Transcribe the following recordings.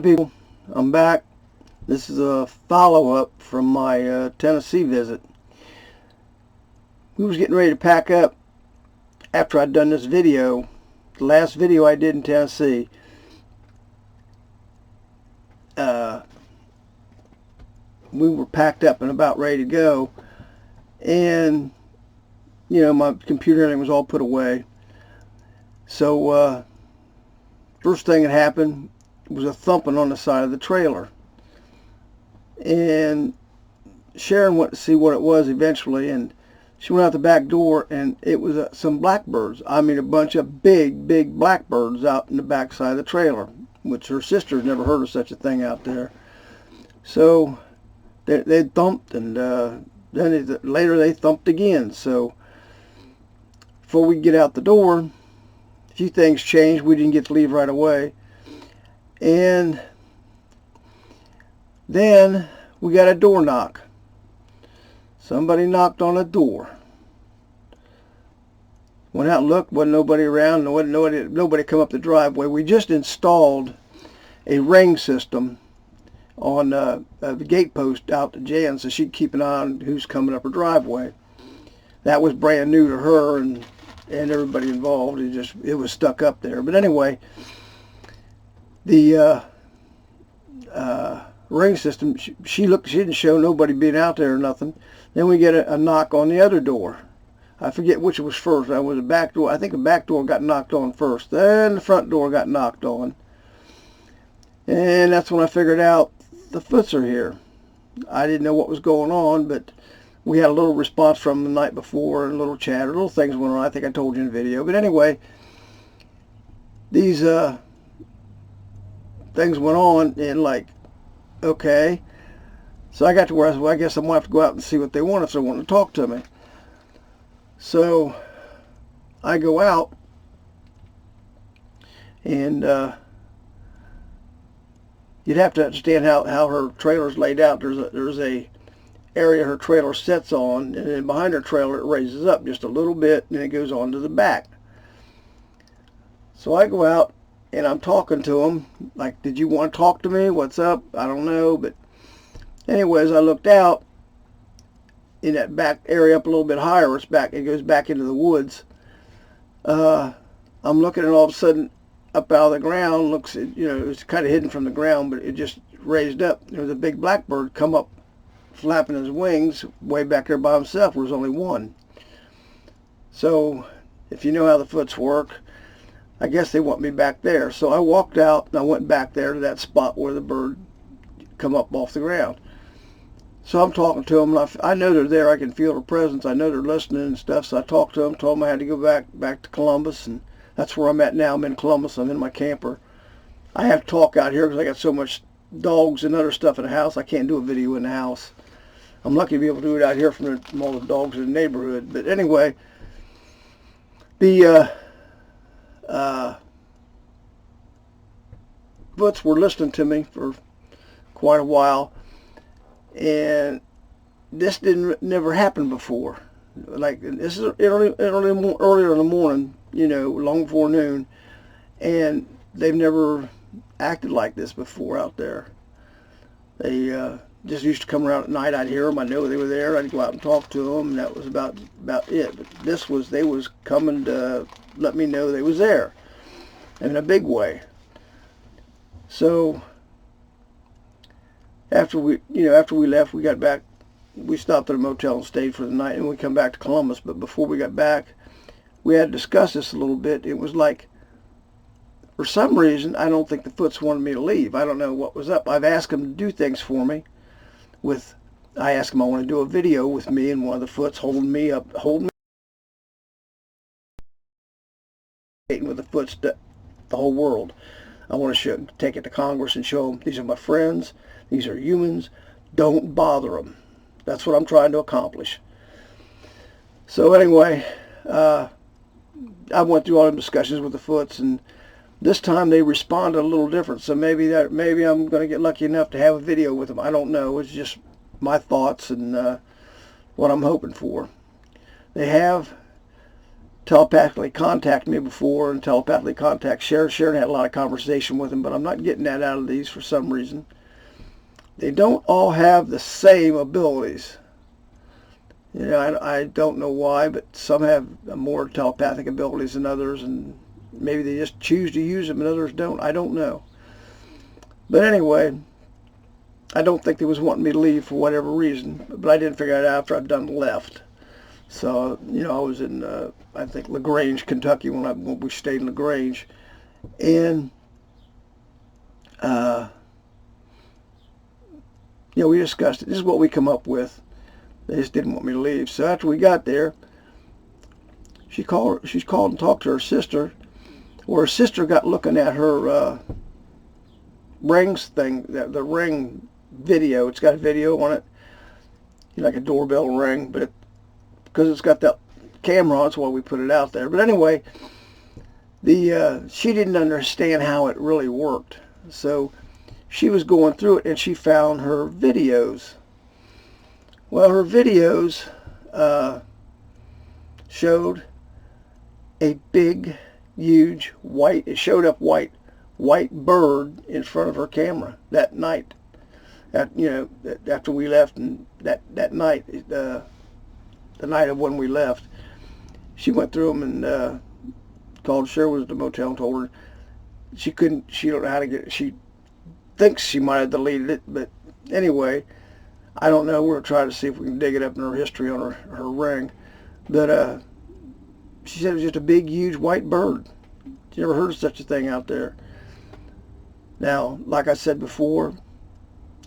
People, I'm back. This is a follow-up from my Tennessee visit. We was getting ready to pack up after I'd done this video, the last video I did in Tennessee. We were packed up and about ready to go, and my computer and everything was all put away. So first thing that happened was a thumping on the side of the trailer, and Sharon went to see what it was eventually, and she went out the back door, and it was some blackbirds. I mean, a bunch of big blackbirds out in the back side of the trailer, which her sister had never heard of such a thing out there. So they thumped, and then later they thumped again. So before we get out the door, a few things changed. We didn't get to leave right away. And then we got a door knock. Somebody knocked on a door. Went out and looked, wasn't nobody around, nobody come up the driveway. We just installed a ring system on the gate post out to Jan, so she'd keep an eye on who's coming up her driveway. That was brand new to her and everybody involved. It was stuck up there. But anyway, the ring system, she didn't show nobody being out there or nothing. Then we get a knock on the other door. I forget which was first. That was the back door. I think the back door got knocked on first. Then the front door got knocked on. And that's when I figured out the Foots are here. I didn't know what was going on, but we had a little response from them the night before, and a little chatter, little things went on. I think I told you in the video. But anyway, these things went on, and okay. So I got to where I said, well, I guess I'm going to have to go out and see what they want if they want to talk to me. So I go out, and you'd have to understand how her trailer's laid out. There's a area her trailer sits on, and then behind her trailer it raises up just a little bit, and it goes on to the back. So I go out, and I'm talking to them, like, did you want to talk to me? What's up? I don't know. But anyways, I looked out in that back area up a little bit higher. It goes back into the woods. I'm looking, and all of a sudden, up out of the ground, it was kind of hidden from the ground, but it just raised up. There was a big blackbird come up, flapping his wings way back there by himself. There was only one. So if you know how the Foots work, I guess they want me back there. So I walked out, and I went back there to that spot where the bird come up off the ground. So I'm talking to them, and I know they're there. I can feel their presence. I know they're listening and stuff. So I talked to them, told them I had to go back to Columbus, and that's where I'm at now. I'm in Columbus. I'm in my camper. I have to talk out here because I got so much dogs and other stuff in the house. I can't do a video in the house. I'm lucky to be able to do it out here from all the dogs in the neighborhood. But anyway, the Foots were listening to me for quite a while, and this never happened before. Like, this is earlier in the morning, long before noon, and they've never acted like this before out there. They just used to come around at night. I'd hear them. I know they were there. I'd go out and talk to them, and that was about it. But they was coming to let me know they was there in a big way. So after we left, we got back. We stopped at a motel and stayed for the night, and we come back to Columbus. But before we got back, we had to discuss this a little bit. It was like, for some reason, I don't think the Foots wanted me to leave. I don't know what was up. I've asked them to do things for me. I asked them I want to do a video with me and one of the Foots holding me with the Foots to the whole world. I want to take it to Congress and show them, these are my friends, these are humans, don't bother them. That's what I'm trying to accomplish. So anyway, I went through all the discussions with the Foots, and this time they responded a little different. So maybe I'm going to get lucky enough to have a video with them. I don't know. It's just my thoughts and what I'm hoping for. They have telepathically contact me before and telepathically contact Sharon. Sharon had a lot of conversation with him, but I'm not getting that out of these for some reason. They don't all have the same abilities. You know, I don't know why, but some have more telepathic abilities than others, and maybe they just choose to use them and others don't. I don't know. But anyway, I don't think they was wanting me to leave for whatever reason, but I didn't figure it out after I'd done left. So, you know, I was in, I think, LaGrange, Kentucky when we stayed in LaGrange. And, you know, we discussed it. This is what we come up with. They just didn't want me to leave. So after we got there, she's called and talked to her sister. Or her sister got looking at her rings thing, the ring video. It's got a video on it, you know, like a doorbell ring, but because it's got that camera on, that's why we put it out there. But anyway, she didn't understand how it really worked. So she was going through it and she found her videos. Well, her videos showed a big, huge white, it showed up white bird in front of her camera that night. You know, after we left, and that night, the night of when we left, she went through them and called Sherwood at the motel and told her she don't know how to get it. She thinks she might have deleted it, but anyway, I don't know. We're trying to see if we can dig it up in her history on her ring. But she said it was just a big, huge white bird. She never heard of such a thing out there. Now, like I said before,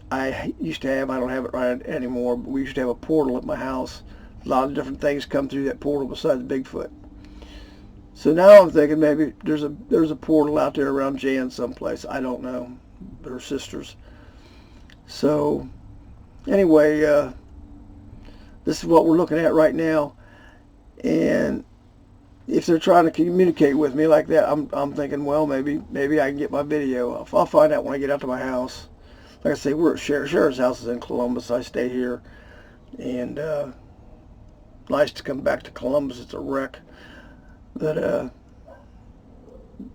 I used to have, I don't have it right anymore, but we used to have a portal at my house. A lot of different things come through that portal besides Bigfoot. So now I'm thinking maybe there's a portal out there around Jan someplace. I don't know. Her sisters. So anyway, this is what we're looking at right now. And if they're trying to communicate with me like that, I'm thinking, well, maybe I can get my video. I'll find out when I get out to my house. Like I say, we're at Sheriff's house is in Columbus. I stay here, and nice to come back to Columbus. It's a wreck. But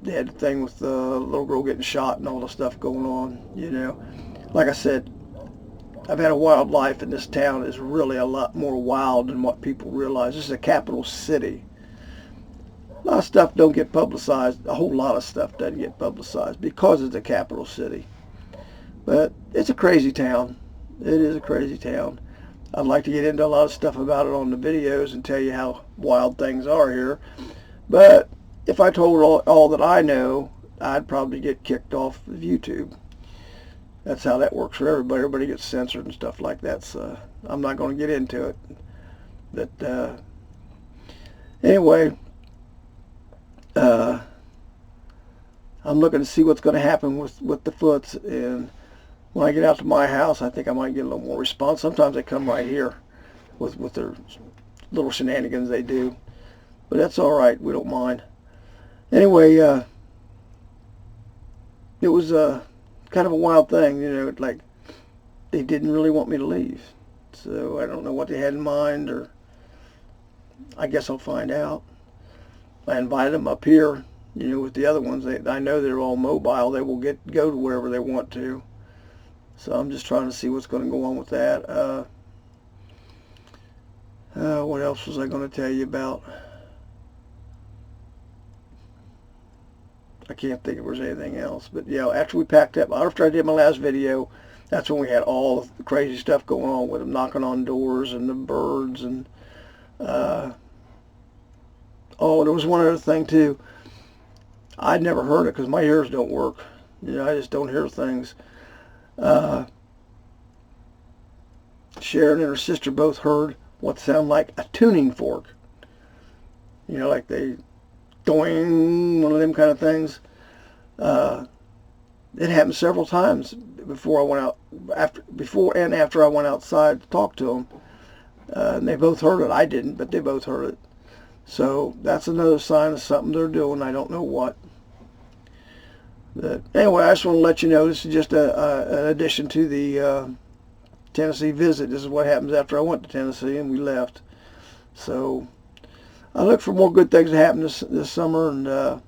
they had the thing with the little girl getting shot and all the stuff going on. You know, like I said, I've had a wild life, and this town is really a lot more wild than what people realize. This is a capital city. A lot of stuff don't get publicized. A whole lot of stuff doesn't get publicized because it's a capital city. But it's a crazy town. It is a crazy town. I'd like to get into a lot of stuff about it on the videos and tell you how wild things are here. But if I told all that I know, I'd probably get kicked off of YouTube. That's how that works for everybody. Everybody gets censored and stuff like that. So I'm not going to get into it. But anyway, I'm looking to see what's going to happen with the Foots, and when I get out to my house, I think I might get a little more response. Sometimes they come right here with their little shenanigans they do, but that's all right. We don't mind. Anyway, it was kind of a wild thing, you know. Like they didn't really want me to leave, so I don't know what they had in mind, or I guess I'll find out. I invited them up here, you know, with the other ones. I know they're all mobile. They will go to wherever they want to. So I'm just trying to see what's going to go on with that. What else was I going to tell you about? I can't think if there was anything else. But yeah, after we packed up, after I did my last video, that's when we had all the crazy stuff going on with them knocking on doors and the birds and oh, there was one other thing too. I'd never heard it because my ears don't work. You know, I just don't hear things. Sharon and her sister both heard what sounded like a tuning fork. You know, like they doing, one of them kind of things. It happened several times before I went out, before and after I went outside to talk to them. And they both heard it. I didn't, but they both heard it. So that's another sign of something they're doing. I don't know what. But anyway, I just want to let you know this is just an addition to the Tennessee visit. This is what happens after I went to Tennessee and we left. So I look for more good things to happen this summer, and a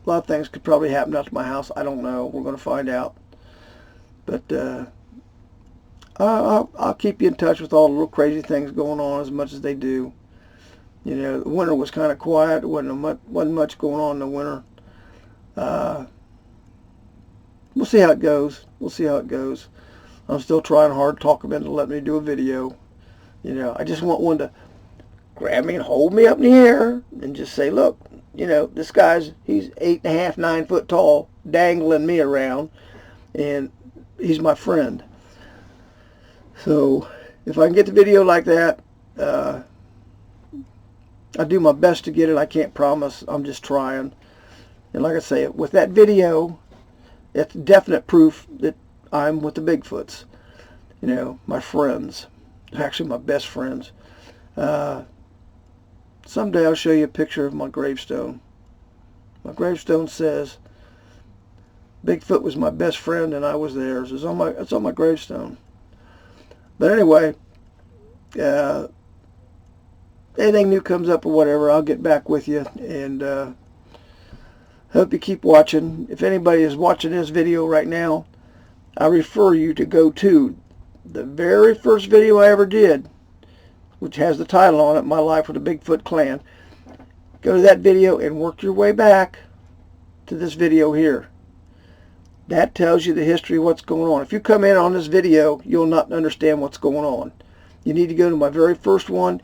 lot of things could probably happen out to my house. I don't know. We're going to find out. But I'll keep you in touch with all the little crazy things going on as much as they do. You know, the winter was kind of quiet. There wasn't much going on in the winter. We'll see how it goes. We'll see how it goes. I'm still trying hard to talk them into letting me do a video. You know, I just want one to grab me and hold me up in the air and just say, look, you know, this guy's, he's 8.5, 9 foot tall, dangling me around, and he's my friend. So if I can get the video like that, I do my best to get it. I can't promise. I'm just trying. And like I say, with that video, it's definite proof that I'm with the Bigfoots. You know, my friends. Actually, my best friends. Someday I'll show you a picture of my gravestone. My gravestone says, Bigfoot was my best friend and I was theirs. It's on my gravestone. But anyway, anything new comes up or whatever, I'll get back with you, and hope you keep watching. If anybody is watching this video right now, I refer you to go to the very first video I ever did, which has the title on it, My Life with the Bigfoot Clan. Go to that video and work your way back to this video here. That tells you the history of what's going on. If you come in on this video, you'll not understand what's going on. You need to go to my very first one.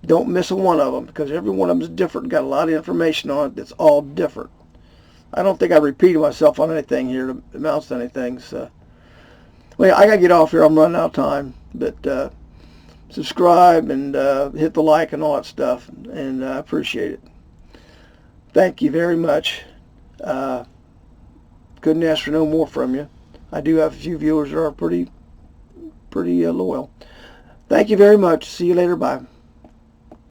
Don't miss a one of them, because every one of them is different. Got a lot of information on it that's all different. I don't think I repeated myself on anything here that amounts to anything. So, well, I got to get off here. I'm running out of time. But subscribe and hit the like and all that stuff, and I appreciate it. Thank you very much. Couldn't ask for no more from you. I do have a few viewers that are pretty loyal. Thank you very much. See you later. Bye.